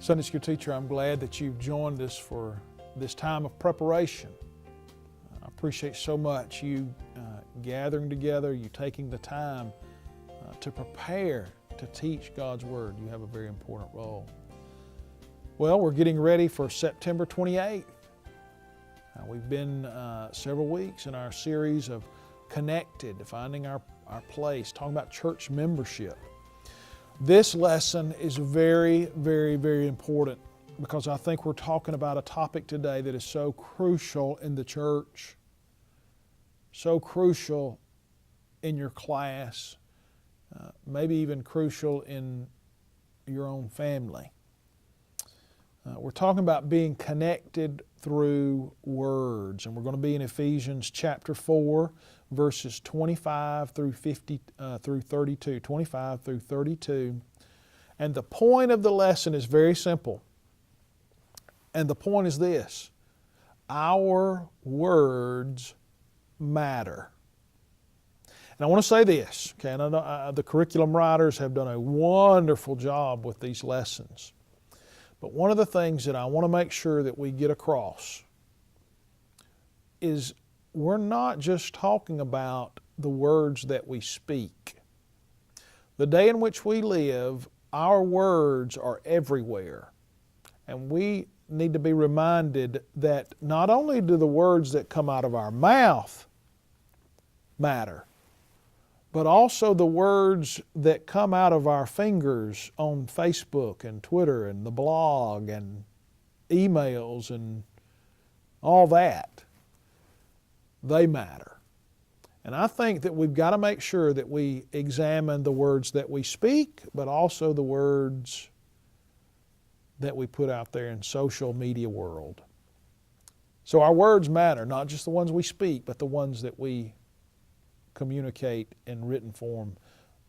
Sunday School teacher, I'm glad that you've joined us for this time of preparation. I appreciate so much you gathering together, you taking the time to prepare to teach God's Word. You have a very important role. Well, we're getting ready for September 28th. We've been several weeks in our series of Connected, finding our place, talking about church membership. This lesson is very, very, very important because I think we're talking about a topic today that is so crucial in the church, so crucial in your class, maybe even crucial in your own family. We're talking about being connected through words, and we're going to be in Ephesians chapter 4, verses 25 through 32, 25 through 32. And the point of the lesson is very simple. And the point is this: our words matter. And I want to say this, okay, and I know, the curriculum writers have done a wonderful job with these lessons. But one of the things that I want to make sure that we get across is we're not just talking about the words that we speak. The day in which we live, our words are everywhere. And we need to be reminded that not only do the words that come out of our mouth matter, but also the words that come out of our fingers on Facebook and Twitter and the blog and emails and all that. They matter. And I think that we've got to make sure that we examine the words that we speak, but also the words that we put out there in social media world. So our words matter, not just the ones we speak, but the ones that we communicate in written form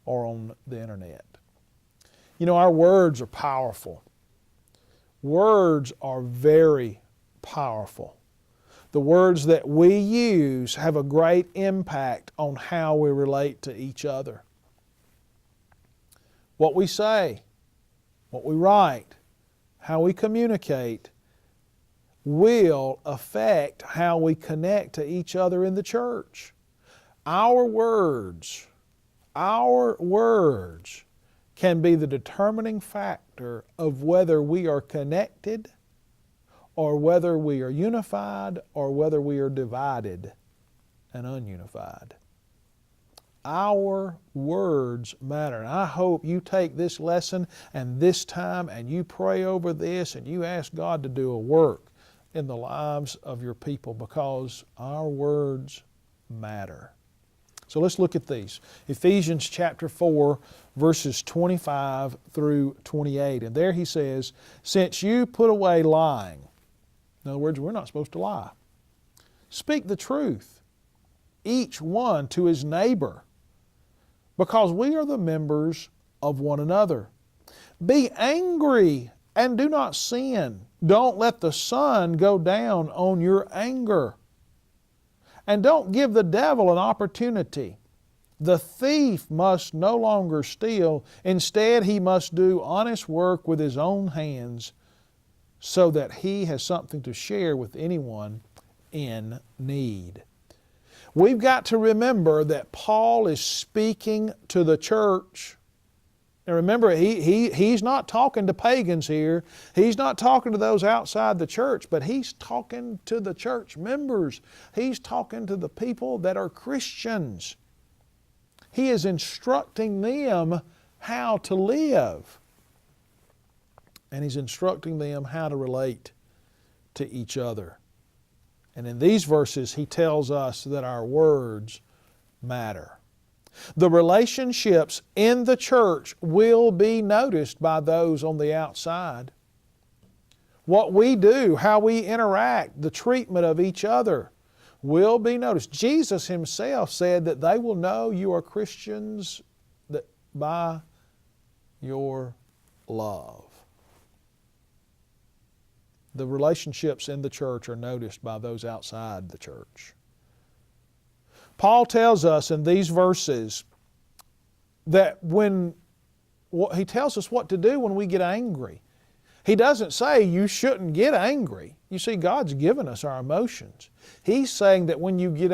or on the internet. You know, our words are powerful. Words are very powerful. The words that we use have a great impact on how we relate to each other. What we say, what we write, how we communicate will affect how we connect to each other in the church. Our words can be the determining factor of whether we are connected or whether we are unified or whether we are divided and ununified. Our words matter. And I hope you take this lesson and this time and you pray over this and you ask God to do a work in the lives of your people because our words matter. So let's look at these. Ephesians chapter 4, verses 25 through 28. And there he says, since you put away lying. In other words, we're not supposed to lie. Speak the truth, each one to his neighbor, because we are the members of one another. Be angry and do not sin. Don't let the sun go down on your anger. And don't give the devil an opportunity. The thief must no longer steal. Instead, he must do honest work with his own hands so that he has something to share with anyone in need. We've got to remember that Paul is speaking to the church. And remember, he's not talking to pagans here. He's not talking to those outside the church, but he's talking to the church members. He's talking to the people that are Christians. He is instructing them how to live. And he's instructing them how to relate to each other. And in these verses, he tells us that our words matter. The relationships in the church will be noticed by those on the outside. What we do, how we interact, the treatment of each other will be noticed. Jesus himself said that they will know you are Christians by your love. The relationships in the church are noticed by those outside the church. Paul tells us in these verses that he tells us what to do when we get angry. He doesn't say you shouldn't get angry. You see, God's given us our emotions. He's saying that when you get